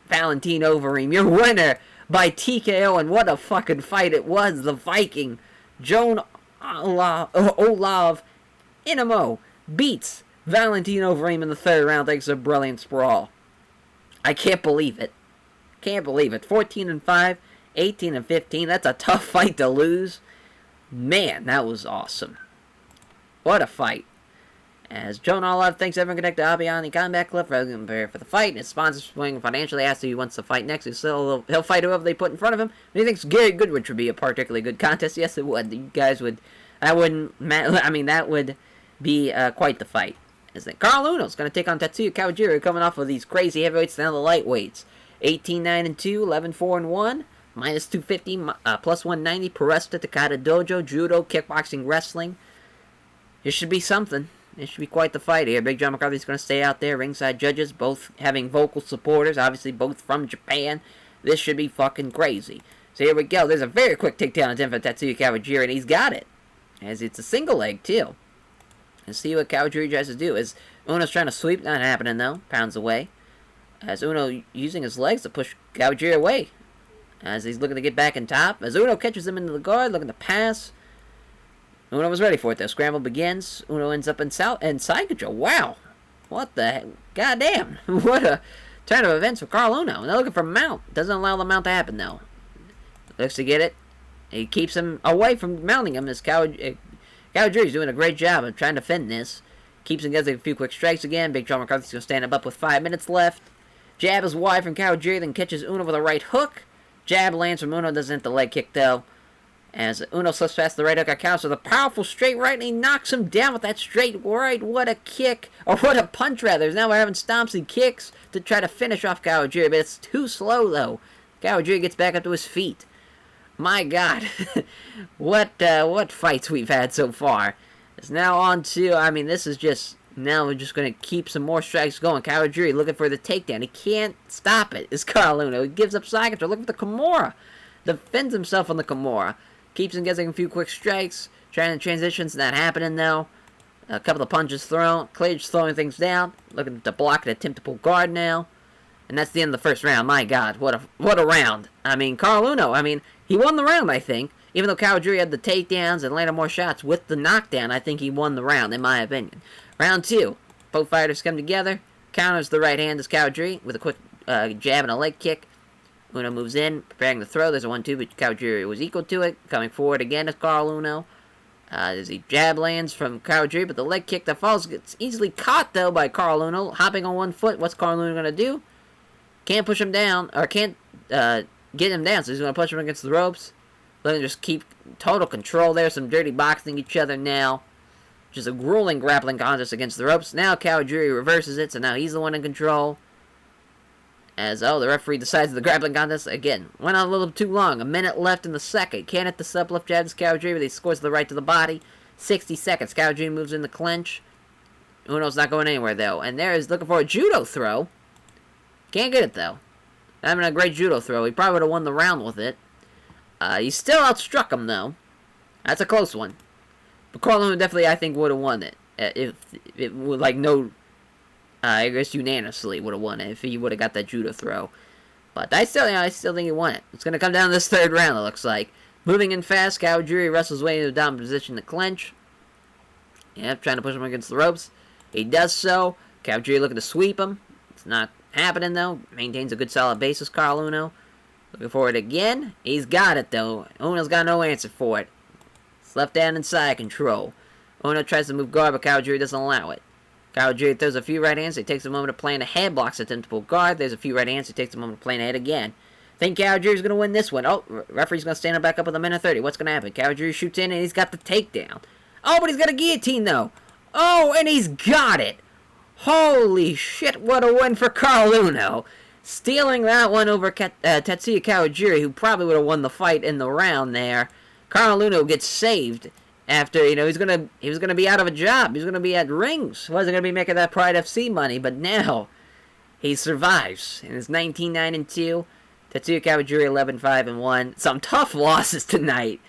Valentino Overeem, your winner by TKO. And what a fucking fight it was. The Viking, John Olaf Inamo, beats Valentino Overeem in the third round thanks to a brilliant sprawl. I can't believe it. Can't believe it. 14-5, 18-15. That's a tough fight to lose. Man, that was awesome. What a fight. As Joan Olaf thanks everyone connected to Abiani Combat Club for prepare for the fight. And his sponsors swing financially asked if he wants to fight next. He'll fight whoever they put in front of him. And he thinks Gary Goodrich would be a particularly good contest. Yes, it would. You guys would. That would be quite the fight. As then Carl Uno's going to take on Tetsuya Kawajiri, coming off of these crazy heavyweights down the lightweights. 18-9-2, 11-4-1, minus 250, plus 190, Peresta, Takada Dojo, Judo, Kickboxing, Wrestling. This should be something. It should be quite the fight here. Big John McCarthy's going to stay out there. Ringside judges, both having vocal supporters, obviously both from Japan. This should be fucking crazy. So here we go. There's a very quick takedown attempt for Tetsuya Kawajiri, and he's got it. As it's a single leg, too. Let's see what Kawajiri tries to do. As Uno's trying to sweep, not happening, though. Pounds away. As Uno using his legs to push Kawajiri away. As he's looking to get back in top. As Uno catches him into the guard, looking to pass. Uno was ready for it, though. Scramble begins. Uno ends up in side control. Wow. What the heck? Goddamn. What a turn of events for Carl Uno. They're looking for mount. Doesn't allow the mount to happen, though. Looks to get it. He keeps him away from mounting him as Kawajiri's doing a great job of trying to defend this. Keeps him getting a few quick strikes again. Big John McCarthy's going to stand him up with 5 minutes left. Jab is wide from Kawajiri, then catches Uno with a right hook. Jab lands from Uno, doesn't hit the leg kick, though. As Uno slips past the right hook, counts with a powerful straight right, and he knocks him down with that straight right. What a kick, or what a punch, rather. Now we're having stomps and kicks to try to finish off Kawajiri, but it's too slow, though. Kawajiri gets back up to his feet. My God, what fights we've had so far. It's now on to, this is just... Now we're just going to keep some more strikes going. Kawajiri looking for the takedown. He can't stop it. It's Carl Uno. He gives up side control. Looking for the Kimura. Defends himself on the Kimura. Keeps him getting a few quick strikes. Trying to transitions. Not happening, though. A couple of punches thrown. Clay's slowing things down. Looking to block and attempt to pull guard now. And that's the end of the first round. My God, what a round. Carl Uno, he won the round, I think. Even though Kawajiri had the takedowns and landed more shots with the knockdown, I think he won the round, in my opinion. Round 2. Both fighters come together. Counters the right hand as Kawajiri with a quick jab and a leg kick. Uno moves in, preparing to throw. There's a 1-2, but Kawajiri was equal to it. Coming forward again is Carl Uno. As he jab lands from Kawajiri, but the leg kick that falls gets easily caught, though, by Carl Uno. Hopping on one foot. What's Carl Uno going to do? Can't push him down, or can't get him down, so he's going to push him against the ropes. Let him just keep total control there. Some dirty boxing each other now. Just a grueling grappling contest against the ropes. Now Kawajiri reverses it, so now he's the one in control. As, the referee decides the grappling contest, again, went on a little too long. A minute left in the second. Can't hit the sublift jabs, Kawajiri, but he scores the right to the body. 60 seconds. Kawajiri moves in the clinch. Uno's not going anywhere, though. And there is looking for a judo throw. Can't get it, though. Having a great judo throw. He probably would have won the round with it. He still outstruck him, though. That's a close one. But Carl Luna definitely, I think, would have won it. If it would, like, no... I guess unanimously would have won it if he would have got that judo throw. But I still think he won it. It's going to come down to this third round, it looks like. Moving in fast, Kawajiri wrestles way into a dominant position to clinch. Yep, trying to push him against the ropes. He does so. Kawajiri looking to sweep him. It's not happening, though. Maintains a good solid basis, Carl Uno. Looking for it again. He's got it, though. Uno's got no answer for it. It's left hand inside control. Uno tries to move guard, but Kawajiri doesn't allow it. Kawajiri throws a few right hands. He takes a moment to plan ahead. Blocks attempt to pull guard. There's a few right hands. He takes a moment to plan ahead again. Think Kawajiri's going to win this one. Oh, referee's going to stand him back up with a minute 30. What's going to happen? Kawajiri shoots in, and he's got the takedown. Oh, but he's got a guillotine, though. Oh, and he's got it. Holy shit, what a win for Carl Uno. Stealing that one over Tetsuya Kawajiri, who probably would have won the fight in the round there. Carl Uno gets saved after, he was gonna be out of a job. He was gonna be at rings. Wasn't gonna be making that Pride FC money, but now he survives. And it's 19-9-2. Tetsuya Kawajiri 11-5-1. Some tough losses tonight.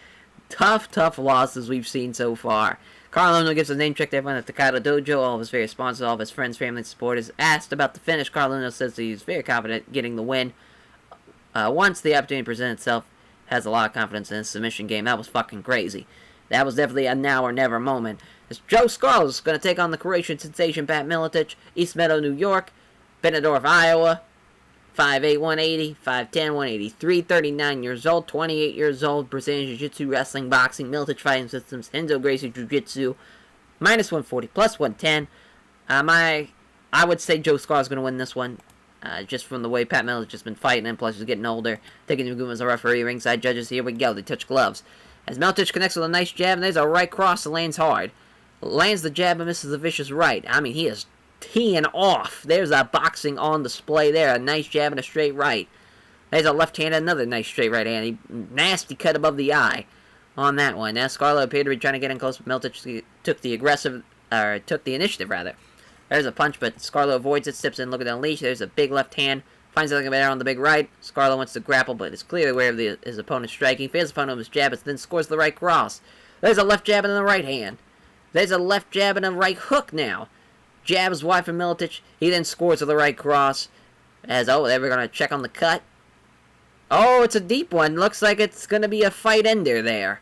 Tough losses we've seen so far. Carl Uno gives a name check to everyone at the Kaido Dojo. All of his various sponsors, all of his friends, family, and supporters. Asked about the finish, Carl Uno says he's very confident getting the win. Once the opportunity presents itself, has a lot of confidence in his submission game. That was fucking crazy. That was definitely a now or never moment. As Joe Scarlett is going to take on the Croatian sensation Pat Miletich, East Meadow, New York, Benedorf, Iowa. 5'8", 180, 5'10", 183, 39 years old, 28 years old, Brazilian Jiu-Jitsu, Wrestling, Boxing, Miletich Fighting Systems, Henzo Gracie Jiu-Jitsu, minus 140, plus 110. I would say Joe Scar's going to win this one, just from the way Pat Miletich has been fighting, and plus he's getting older. Taking Naguma as a referee, ringside judges, here we go, they touch gloves. As Miletich connects with a nice jab, and there's a right cross that lands hard. Lands the jab and misses the vicious right. I mean, he is teeing off. There's a boxing on display there. A nice jab and a straight right. There's a left hand and another nice straight right hand. Nasty cut above the eye on that one. Now Scarlett appeared to be trying to get in close, but Miletich took the initiative rather. There's a punch, but Scarlett avoids it, steps in, looking to unleash. There's a big left hand. Finds something better on the big right. Scarlett wants to grapple, but is clearly aware of his opponent's striking. Fails the opponent with his jab, but then scores the right cross. There's a left jab and the right hand. There's a left jab and a right hook now. Jabs wide from Miletich. He then scores with the right cross. They were going to check on the cut. Oh, it's a deep one. Looks like it's going to be a fight ender there.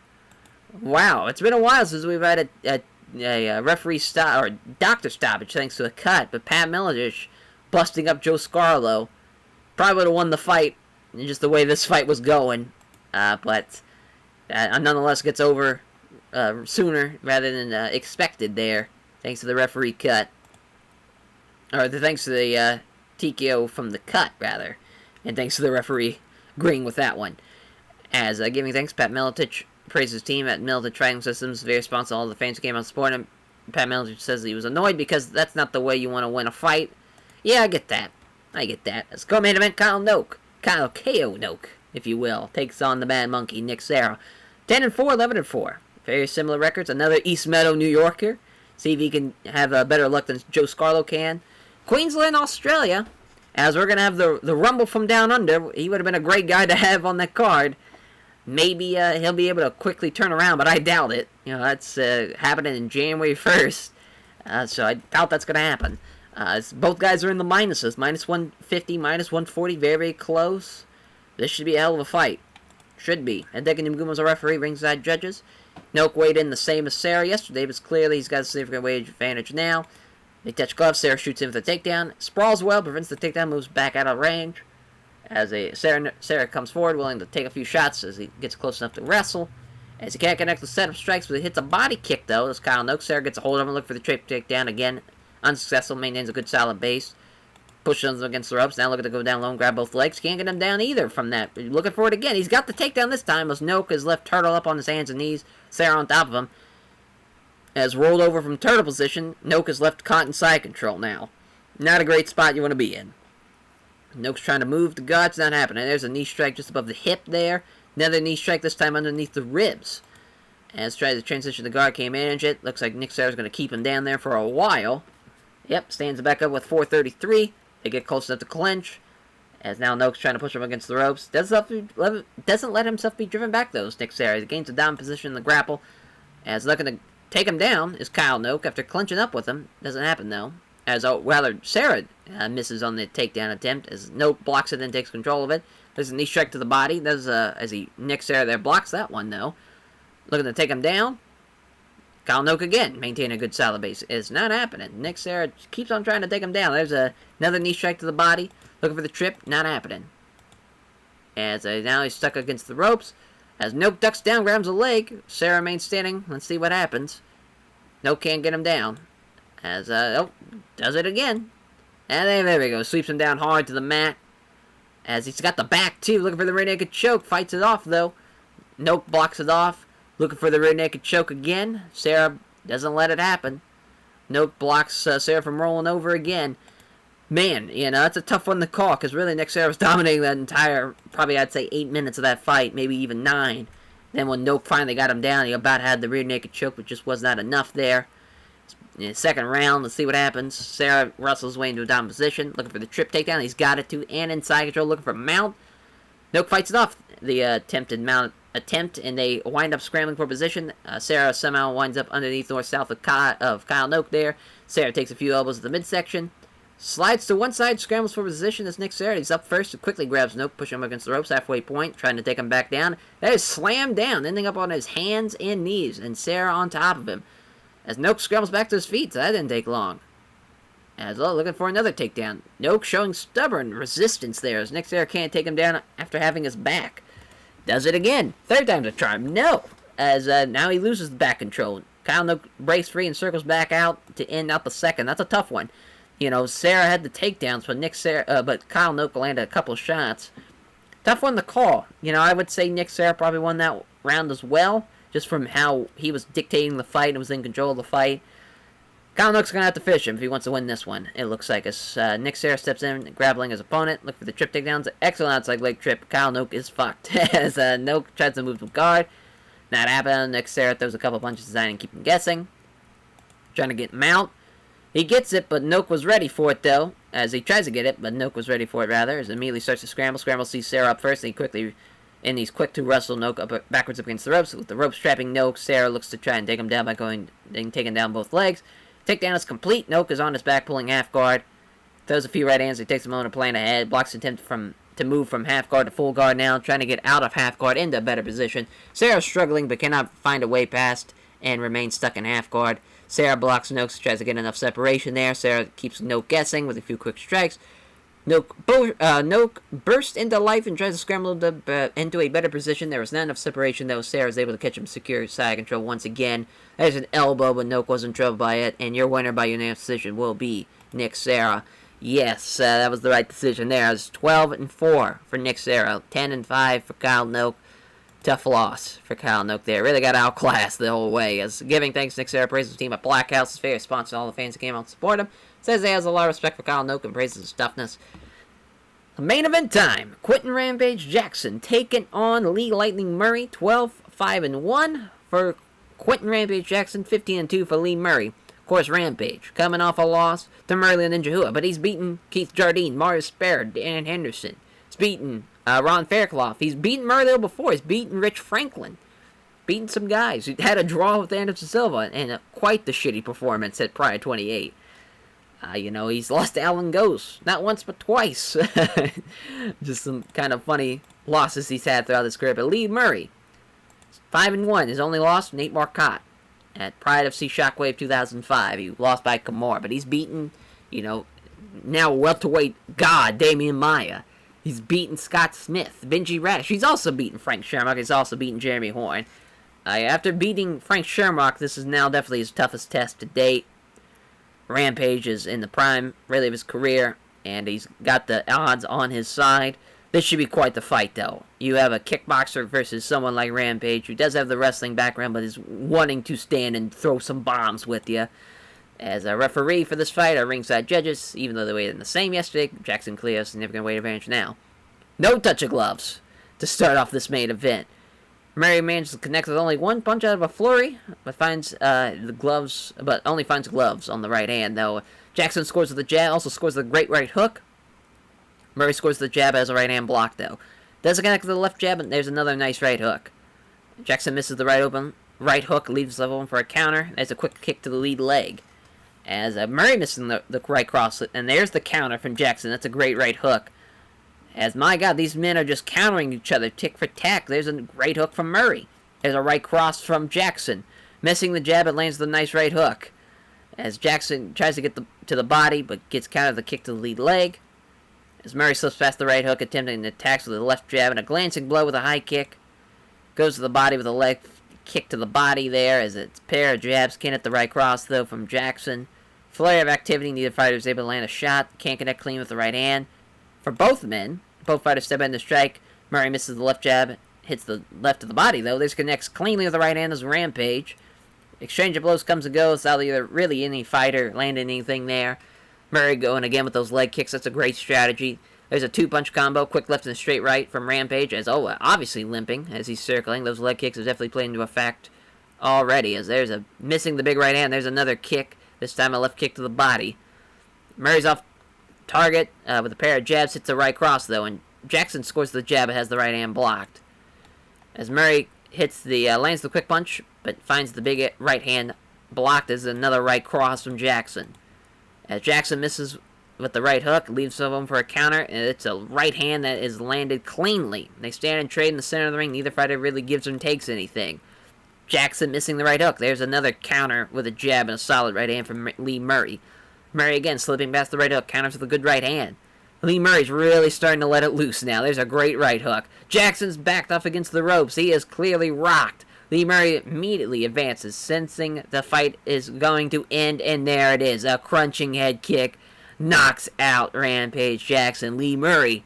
Wow, it's been a while since we've had a referee stop, or doctor stoppage thanks to a cut. But Pat Miletich busting up Joe Scarlo probably would have won the fight, just the way this fight was going. But nonetheless gets over sooner rather than expected there, thanks to the referee cut. Or thanks to the TKO from the cut, rather. And thanks to the referee agreeing with that one. As giving thanks, Pat Miletich praised his team at Miletich Fighting Systems, very responsive to all the fans who came out supporting him. Pat Miletich says he was annoyed because that's not the way you want to win a fight. Yeah, I get that. Let's go main event. Kyle KO Noke, if you will, takes on the Mad Monkey, Nick Serra. 10-4, 11-4. Very similar records. Another East Meadow New Yorker. See if he can have better luck than Joe Scarlo can. Queensland, Australia, as we're going to have the Rumble from Down Under. He would have been a great guy to have on that card. Maybe he'll be able to quickly turn around, but I doubt it. That's happening in January 1st, so I doubt that's going to happen. Both guys are in the minuses, minus 150, minus 140, very, very close. This should be a hell of a fight. Should be. Hideki Nagumo's a referee, ringside judges. Noke weighed in the same as Serra yesterday, but clearly he's got a significant weight advantage now. They touch gloves. Serra shoots in with a takedown. Sprawls well, prevents the takedown, moves back out of range. As Serra comes forward, willing to take a few shots as he gets close enough to wrestle. As he can't connect with setup strikes, but he hits a body kick, though. As Kyle Noke, Serra gets a hold of him, look for the takedown again. Unsuccessful, maintains a good solid base. Pushes him against the ropes. Now looking to go down low and grab both legs. Can't get him down either from that. Looking for it again. He's got the takedown this time as Noke is left turtle up on his hands and knees. Serra on top of him. As rolled over from turtle position, Noke is left caught in side control now. Not a great spot you want to be in. Noke's trying to move the guards, not happening. There's a knee strike just above the hip there. Another knee strike, this time underneath the ribs. As tries to transition, the guard can't manage it. Looks like Nick Serra's going to keep him down there for a while. Yep, stands back up with 433. They get close enough to clinch. As now Noak's trying to push him against the ropes. Doesn't let himself be driven back, though, Nick Sarah. He gains a down position in the grapple. As looking to take him down is Kyle Noak after clinching up with him. Doesn't happen, though. As rather, Sarah misses on the takedown attempt as Noak blocks it and takes control of it. There's a knee strike to the body. Nick Sarah there blocks that one, though. Looking to take him down. Kyle Noak again, maintaining a good solid base. It's not happening. Nick Sarah keeps on trying to take him down. There's another knee strike to the body. Looking for the trip, not happening. As now he's stuck against the ropes. As Noak ducks down, grabs a leg. Sarah remains standing. Let's see what happens. Noak can't get him down. As, does it again. And there we go. Sweeps him down hard to the mat. As he's got the back, too. Looking for the rear naked choke. Fights it off, though. Noak blocks it off. Looking for the rear naked choke again. Sarah doesn't let it happen. Noak blocks Sarah from rolling over again. Man, that's a tough one to call, because really Nick Sarah was dominating that entire, probably I'd say 8 minutes of that fight, maybe even 9. Then when Noak finally got him down, he about had the rear naked choke, but just was not enough there. In the second round, let's see what happens. Sarah wrestles his way into a down position, looking for the trip takedown. He's got it too, and inside control, looking for a mount. Noak fights it off, the attempted mount attempt, and they wind up scrambling for position. Sarah somehow winds up underneath north-south of Kyle Noak there. Sarah takes a few elbows at the midsection. Slides to one side, scrambles for position as Nick Sarah. He's up first, quickly grabs Noak, pushing him against the ropes, halfway point, trying to take him back down. That is slammed down, ending up on his hands and knees, and Sarah on top of him. As Noak scrambles back to his feet, so that didn't take long. As well, looking for another takedown. Noak showing stubborn resistance there, as Nick Sarah can't take him down after having his back. Does it again. Third time's a charm. No! As now he loses the back control. Kyle Noak breaks free and circles back out to end out the second. That's a tough one. Sarah had the takedowns, but Kyle Noak landed a couple shots. Tough one to call. I would say Nick Sarah probably won that round as well, just from how he was dictating the fight and was in control of the fight. Kyle Noak's going to have to fish him if he wants to win this one, it looks like. As Nick Sarah steps in, grappling his opponent, look for the trip takedowns. Excellent outside leg trip. Kyle Noak is fucked. As Noak tries to move to guard. Not happening. Nick Sarah throws a couple punches designing to keep him guessing. Trying to get him out. He gets it, but Noak was ready for it, though. As he tries to get it, but Noak was ready for it, rather. As immediately starts to scramble. Scramble sees Sarah up first, and he's quick to wrestle Noak backwards up against the ropes. With the ropes trapping Noak, Sarah looks to try and take him down by taking down both legs. Takedown is complete. Noak is on his back, pulling half guard. Throws a few right hands. He takes a moment to plan ahead. Blocks the attempt to move from half guard to full guard now. Trying to get out of half guard into a better position. Sarah's struggling, but cannot find a way past and remains stuck in half guard. Sarah blocks Noak, tries to get enough separation there. Sarah keeps Noak guessing with a few quick strikes. Noak bursts into life and tries to scramble into a better position. There was not enough separation, though. Sarah is able to catch him secure side control once again. There's an elbow, but Noak wasn't troubled by it. And your winner by unanimous decision will be Nick Sarah. Yes, that was the right decision there. It was 12-4 for Nick Sarah. 10-5 for Kyle Noak. Tough loss for Kyle Noak there. Really got outclassed the whole way. As giving thanks to Nick Sarah, praises the team at Black House, his favorite sponsor, all the fans that came out to support him. Says he has a lot of respect for Kyle Noak and praises his toughness. The main event time. Quentin Rampage Jackson taking on Lee Lightning Murray. 12-5-1 for Quentin Rampage Jackson. 15-2 for Lee Murray. Of course, Rampage coming off a loss to Murray Ninja Hua, but he's beaten Keith Jardine, Marius Spare, Dan Henderson. He's beaten Ron Fairclough. He's beaten Murray before. He's beaten Rich Franklin. Beaten some guys. He had a draw with Anderson Silva and quite the shitty performance at Pride 28. He's lost to Alan Ghost. Not once, but twice. Just some kind of funny losses he's had throughout his career. But Lee Murray, 5-1. His only loss, Nate Marcotte at Pride FC Shockwave 2005. He lost by Kimura, but he's beaten, now welterweight god Damian Maia. He's beaten Scott Smith, Benji Radish. He's also beaten Frank Shermock. He's also beaten Jeremy Horn. After beating Frank Shermock, this is now definitely his toughest test to date. Rampage is in the prime, really, of his career, and he's got the odds on his side. This should be quite the fight, though. You have a kickboxer versus someone like Rampage, who does have the wrestling background, but is wanting to stand and throw some bombs with you. As a referee for this fight are ringside judges, even though they weighed in the same yesterday. Jackson Cleo, significant weight advantage now. No touch of gloves to start off this main event. Murray manages to connect with only one punch out of a flurry, but only finds gloves on the right hand, though. Jackson scores with a jab, also scores with a great right hook. Murray scores the jab as a right hand block, though. Doesn't connect to the left jab, and there's another nice right hook. Jackson misses the right hook, leaves level for a counter. There's a quick kick to the lead leg. As Murray missing the right cross, and there's the counter from Jackson. That's a great right hook. As, my God, these men are just countering each other, tick for tack. There's a great hook from Murray. There's a right cross from Jackson. Missing the jab, it lands the nice right hook. As Jackson tries to get to the body, but gets countered the kick to the lead leg. As Murray slips past the right hook, attempting to attack with the left jab, and a glancing blow with a high kick. Goes to the body with a leg kick to the body there, as it's a pair of jabs. Can't hit the right cross, though, from Jackson. Flurry of activity, neither fighter is able to land a shot. Can't connect clean with the right hand. For both men, both fighters step in to strike. Murray misses the left jab, hits the left of the body, though. This connects cleanly with the right hand as Rampage. Exchange of blows comes and goes without either really any fighter landing anything there. Murray going again with those leg kicks. That's a great strategy. There's a two-punch combo, quick left and straight right from Rampage, as obviously limping as he's circling. Those leg kicks have definitely played into effect already, as there's a missing the big right hand. There's another kick, this time a left kick to the body. Murray's off target with a pair of jabs, hits the right cross, though, and Jackson scores the jab, but has the right hand blocked. As Murray hits lands the quick punch, but finds the big right hand blocked, as another right cross from Jackson. As Jackson misses with the right hook, leaves someone for a counter, and it's a right hand that is landed cleanly. They stand and trade in the center of the ring. Neither fighter really gives or takes anything. Jackson missing the right hook. There's another counter with a jab and a solid right hand from Lee Murray. Murray again slipping past the right hook, counters with a good right hand. Lee Murray's really starting to let it loose now. There's a great right hook. Jackson's backed off against the ropes. He is clearly rocked. Lee Murray immediately advances, sensing the fight is going to end, and there it is. A crunching head kick knocks out Rampage Jackson. Lee Murray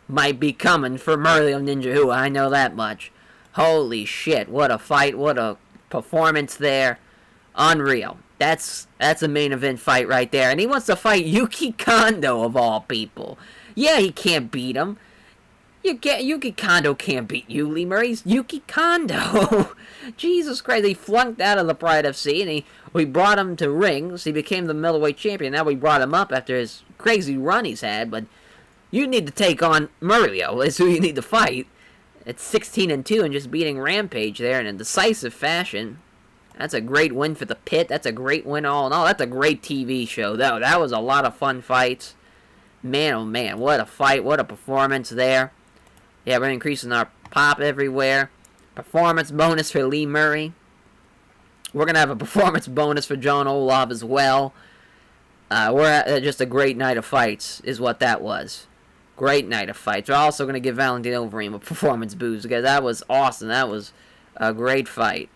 might be coming for Murley Ninja Hua, I know that much. Holy shit, what a fight, what a performance there. Unreal. That's a main event fight right there. And he wants to fight Yuki Kondo, of all people. Yeah, he can't beat him. Yuki Kondo can't beat you, Lee Murray's Yuki Kondo. Jesus Christ, he flunked out of the Pride FC, and we brought him to rings. He became the middleweight champion. Now we brought him up after his crazy run he's had. But you need to take on Murillo, is who you need to fight. It's 16-2 and just beating Rampage there in a decisive fashion. That's a great win for the Pit. That's a great win all in all. That's a great TV show, though. That was a lot of fun fights. Man, oh man, what a fight. What a performance there. Yeah, we're increasing our pop everywhere. Performance bonus for Lee Murray. We're going to have a performance bonus for John Olaf as well. We're at just a great night of fights is what that was. Great night of fights. We're also going to give Valentino Overeem a performance boost because that was awesome. That was a great fight.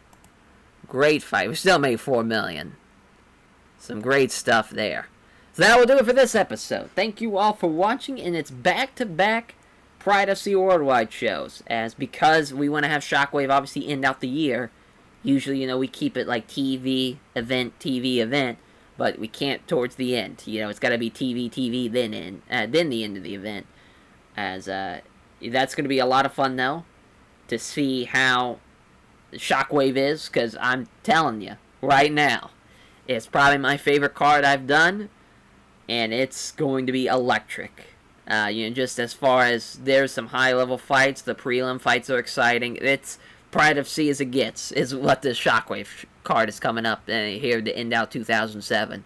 Great fight. We still made $4 million. Some great stuff there. So that will do it for this episode. Thank you all for watching, and it's back-to-back Pride FC Worldwide shows. Because we want to have Shockwave obviously end out the year. Usually, we keep it like TV, event, but we can't towards the end. It's got to be TV, then the end of the event. As that's going to be a lot of fun, though, to see how Shockwave is, because I'm telling you, right now, it's probably my favorite card I've done, and it's going to be electric. Just as far as there's some high-level fights, the prelim fights are exciting. It's Pride FC as it gets, is what this Shockwave card is coming up here to end out 2007.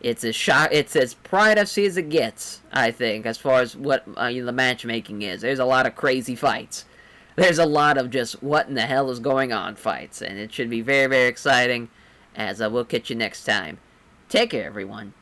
It's as Pride FC as it gets, I think, as far as what the matchmaking is. There's a lot of crazy fights. There's a lot of just what in the hell is going on fights, and it should be very, very exciting, as we'll catch you next time. Take care, everyone.